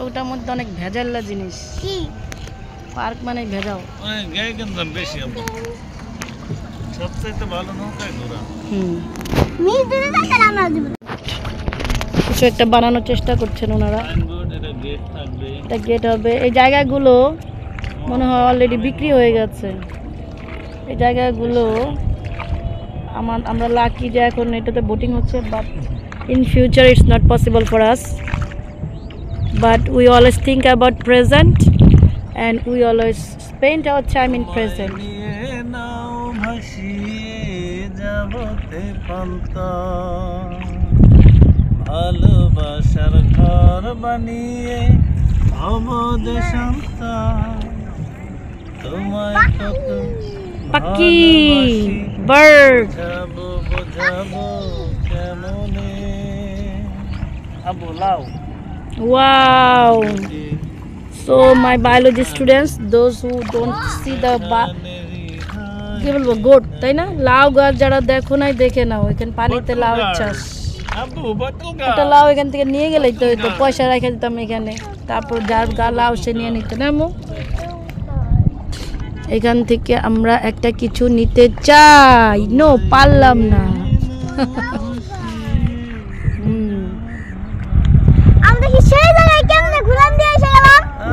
ওটার মধ্যে অনেক ভেজাল্লা জিনিস। পার্ক মানে ভেজাও। সবচেয়ে ভালো নৌকায় ঘোরা। কিছু একটা বানানোর চেষ্টা করছেন ওনারা। এটা গেট হবে। এই জায়গাগুলো মনে হয় অলরেডি বিক্রি হয়ে গেছে। এই জায়গাগুলো আমরা লাকি যে এখন এটাতে বোটিং হচ্ছে, but in future it's not possible for us, but we always think about present and we always spend our time in present. ভালোবাসার ঘর বানিয়ে অবদে শান্তা তোমায় কত পাখি বার্ড যাবো বোঝাবো কেমনে আবু লাও। Wow! So my biology students, those who don't see the কি বলবো গোট, তাই না? লাউ গাছ যারা দেখো নাই দেখে নাও, এখানে পানিতে লাউ চাষ। একটা লাউ এখান থেকে নিয়ে গেলেই তো হইতো, পয়সা রেখে দিতাম এখানে, তারপর যার গা লাউ সে নিয়ে নিত না। এখান থেকে আমরা একটা কিছু নিতে চাই, নো পারলাম না।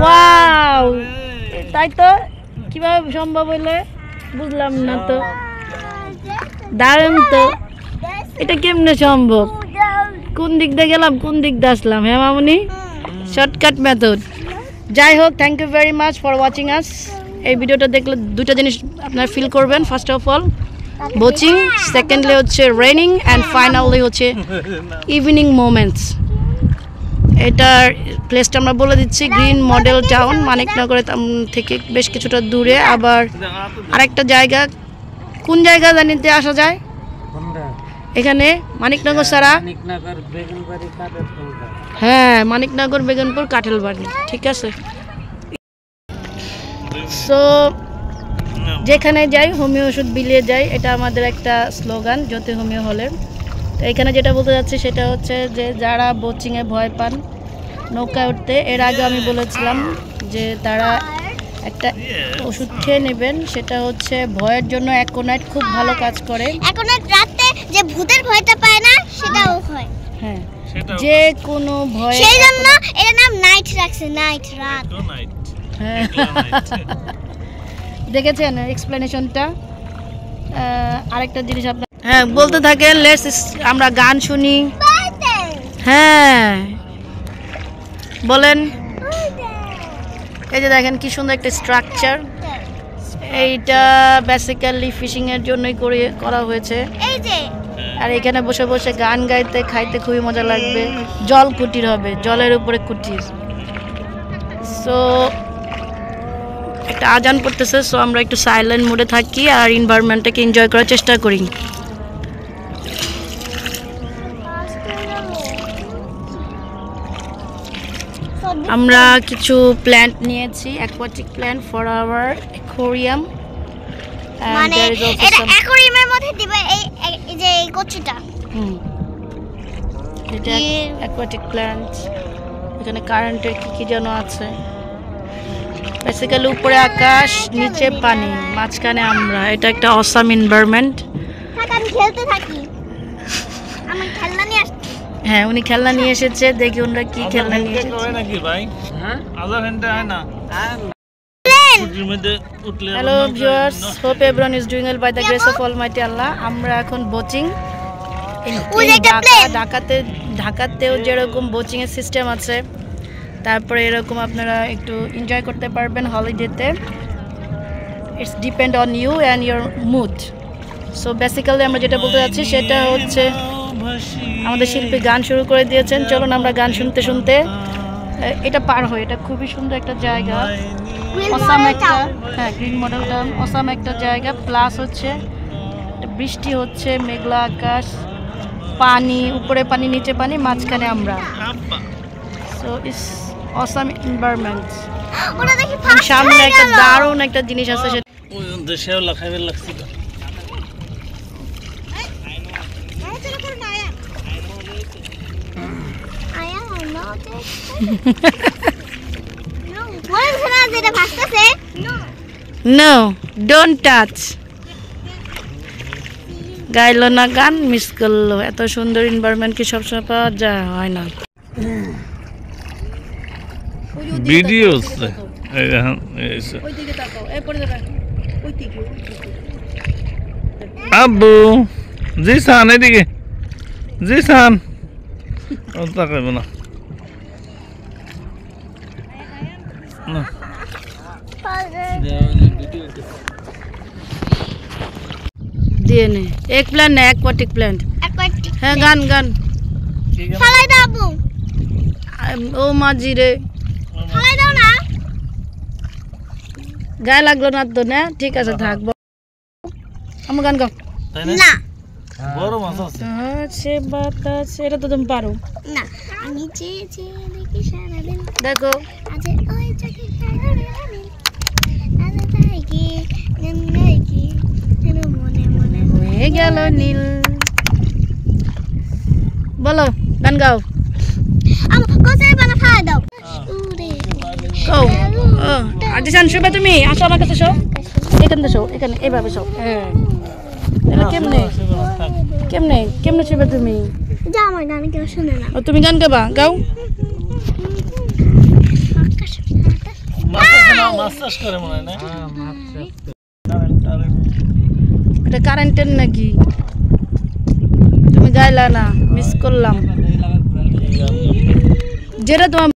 ওয়াও, তাই তো কিভাবে সম্ভব হইলে বুঝলাম না তো, দারুণ তো। এটা কেমনে সম্ভব? কোন দিক দিয়ে গেলাম, কোন দিক দিয়ে আসলাম? হ্যাঁ মামুনি, শর্টকাট মেথড। যাই হোক, thank you very much for watching us. এই ভিডিওটা দেখলে দুটো জিনিস আপনারা ফিল করবেন। First of all boating, secondly হচ্ছে রেনিং, অ্যান্ড ফাইনালি হচ্ছে ইভিনিং মোমেন্টস। এটার প্লেসটা আমরা বলে দিচ্ছি, গ্রিন মডেল টাউন, মানিকনগরের থেকে বেশ কিছুটা দূরে। আবার আরেকটা জায়গা, কোন জায়গা জানিতে আসা যায় এখানে? মানিকনগর ছাড়া, হ্যাঁ মানিকনগর বেগনপুর কাঠেলবাড়ি, ঠিক আছে। সো যেখানে যাই হোমিও ওষুধ বিলিয়ে যাই, এটা আমাদের একটা স্লোগান জ্যোতি হোমিও হলে। তো এখানে যেটা বলতে যাচ্ছি সেটা হচ্ছে যে যারা বোচিংয়ে ভয় পান নৌকায় উঠতে, এর আগে আমি বলেছিলাম যে তারা একটা ওষুধ খেয়ে নেবেন, সেটা হচ্ছে ভয়ের জন্য অ্যাকোনাইট, খুব ভালো কাজ করে। অ্যাকোনাইট রাতে যে ভূতের ভয়টা পায় না সেটাও হয়। হ্যাঁ, যে কোনো ভয়, সেই জন্য এর নাম নাইট রাখছে, নাইট রাত। হ্যাঁ দেখেছেন এক্সপ্লেনেশনটা। আরেকটা জিনিস আপনার, হ্যাঁ বলতে থাকেন, আমরা গান শুনি। হ্যাঁ বলেন। এই যে দেখেন কি সুন্দর একটা স্ট্রাকচার, এইটা বেসিক্যালি ফিশিং এর জন্যই করা হয়েছে। এই যে আর এখানে বসে বসে গান গাইতে খাইতে খুবই মজা লাগবে। জল কুটির হবে, জলের উপরে কুটির। সো একটা আজান পড়তেছে, সো আমরা একটু সাইলেন্ট মোডে থাকি আর এনভায়রনমেন্টটাকে এনজয় করার চেষ্টা করি। আমরা কিছু প্ল্যান্ট নিয়েছি, aquatic plant for our aquarium. মানে এটা অ্যাকোয়ারিয়ামের মধ্যে দিবে এই যে এই কচুটা। এটা অ্যাকোয়াটিক প্ল্যান্ট। এখানে কারেন্টের কি যেন আছে। বেসিক্যালি উপরে আকাশ, নিচে পানি, মাঝখানে আমরা। এটা একটা অসাম এনভায়রনমেন্ট। আমি খেলতে থাকি, আমি খেলনা নিয়ে আসছি। হ্যাঁ উনি খেলনা নিয়ে এসেছে, দেখি ওনারা কি খেলনা নিয়ে এসেছে। নাকি ভাই? হ্যাঁ আলাদা ঘন্টা হয় না। Hello viewers, hope everyone is doing well by the grace of almighty Allah. আমরা এখন বোচিং, ঢাকাতেও যেরকম বোচিং এর সিস্টেম আছে, তারপরে এরকম আপনারা একটু এনজয় করতে পারবেন হলিডেতে। It's depend on you and your mood. So basically আমরা যেটা বলতে যাচ্ছি সেটা হচ্ছে আমাদের শিল্পী গান শুরু করে দিয়েছেন। চলুন আমরা গান শুনতে শুনতে এটা পার হই। এটা খুবই সুন্দর একটা জায়গা, অসাম একটা, হ্যাঁ গ্রিন মডেল টাউন, অসাম একটা জায়গা। প্লাস হচ্ছে বৃষ্টি হচ্ছে, মেঘলা আকাশ, পানি, উপরে পানি নিচে পানি, মাঝখানে আমরা। So it's awesome environment. সামনে একটা দারুণ একটা জিনিস আছে, সেটা নো ডোন্ট টাচ। গাইলো না গান, মিস করলো। এত সুন্দর এনভায়রনমেন্ট কি সবসময় পাওয়া যায়? হয় না। ভিডিওস আব্বু জিসান এদিকে, জিসান ও তাকাইবো না। না। দিয়ে নে এক প্ল্যান্ট না অ্যাকোয়াটিক প্ল্যান্ট। হ্যাঁ গান গান ফালাই দাও আব্বু, ও মাঝি রে ফালাই দাও না। গায়ে লাগলো না তো? না ঠিক আছে থাকবো। আমার গান গাও। তাই না? না বড় মাছ আছে। আছে বাতাস, এটা তো তুমি পারো। না আমি চেয়ে চেয়ে দেখি সারাদিন, দেখো আজ ওই চোখে সারাদিন, আজ তাই কি নাই কি যেন মনে মনে হয়ে গেল নীল। বলো গান গাও। আম্মু কোথায় বানা ফালাই দাও। উড়ে কও ও আজিসান শুবে তুমি আসো আমার কাছে, শো এখানে, শো এখানে, এইভাবে শো। হ্যাঁ এটা কেমনে কেমনে কেমনে শুবে তুমি? যা, আমার গান কেউ শুনে না। ও তুমি গান গাবা, গাও। আকাশ মাছ চাষ করে মনে হয় না? এটা কারেন্টের নাকি? তুমি গাইলা না, মিস করলাম। যেটা তোমার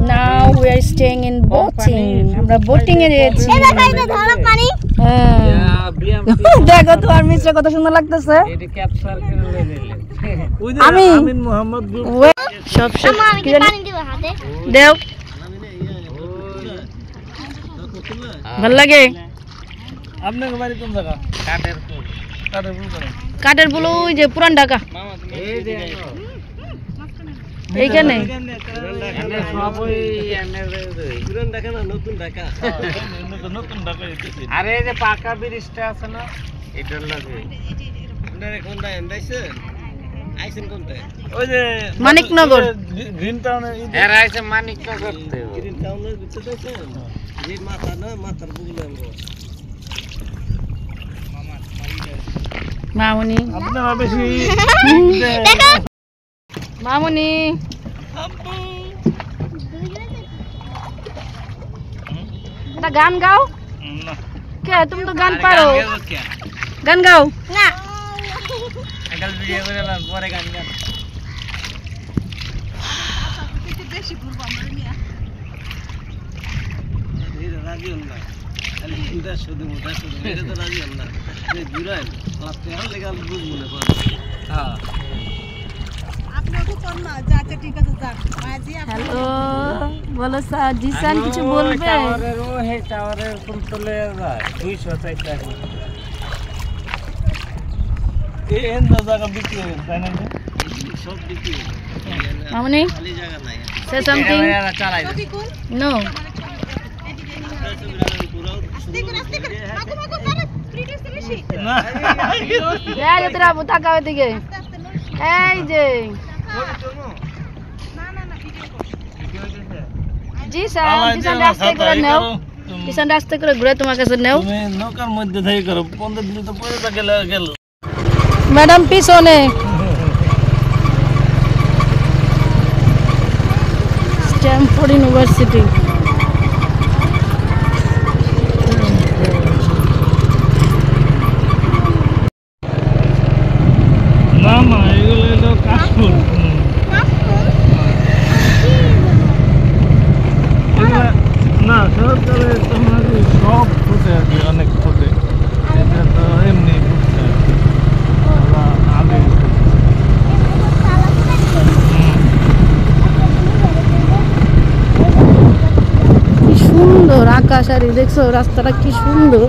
now we are staying in boating. আমরা বোটিং এ রয়েছি। এটা খাইতে ধরো পানি। হ্যাঁ দেখো তোমার মিশ্র কত সুন্দর লাগতেছে। আমি আমিন মোহাম্মদ গ্রুপ সব সব আম্মু আমি কি কি জানি? পানি দিব হাতে? দেও ভাল লাগে। আপনার বাড়ি কোন জায়গা? কাঠের ফুল। কাঠের ফুল করে কাঠের বুলো ওই যে পুরান ঢাকা এইখানে। নতুন ঢাকা এসেছে। আরে এই যে পাকা ব্রিজটা আছে না, এটার লাগে ওই যে মানিকনগর। গ্রিন টাউনের এরা আছে মানিকনগর থেকে। গ্রিন টাউনের ভিতরে দেখছেন যে মাথা না মাথার বুগলে মামুনি আপনারা বেশি মামুনি একটা গান গাও। না কে তুমি তো গান পারো, গান গাও। না আগাল ভিডিও করে লাম পরে গান গান রাজি হল না খালি উদা শুধু এটা তো রাজি হল না যে জুরাইল লাস্টে আর লেগাল বুঝ মনে পড়ে। হ্যাঁ হ্যালো বলো জিসান কিছু বলবে? টাওয়ারের ও হে টাওয়ারের ফুল চলে যায় 200 টাকা। এই এন জায়গা বিক্রি হয়ে যায় না সব বিক্রি মামুনি খালি জায়গা নাই সে সামথিং এরা চালাই না। নো এই যে তোরা তাকাও এদিকে। এই যে জিসান জিসান রাস্তায় করে নাও, জিসান রাস্তায় করে ঘুরে তোমার কাছে নাও। তুমি নৌকার মধ্যে থেকে করো 15 দিন তো পরে গেল ম্যাডাম পিছনে স্ট্যামফোর্ড ইউনিভার্সিটি। না না এগুলো হলো কাশফুল। না সরকারের তোমার সব ফুটে আর কি, অনেক ফুটে। এটা তো এমনি ফুটছে আর কি। আগে কি সুন্দর আকাশ, আর দেখছো রাস্তাটা কি সুন্দর।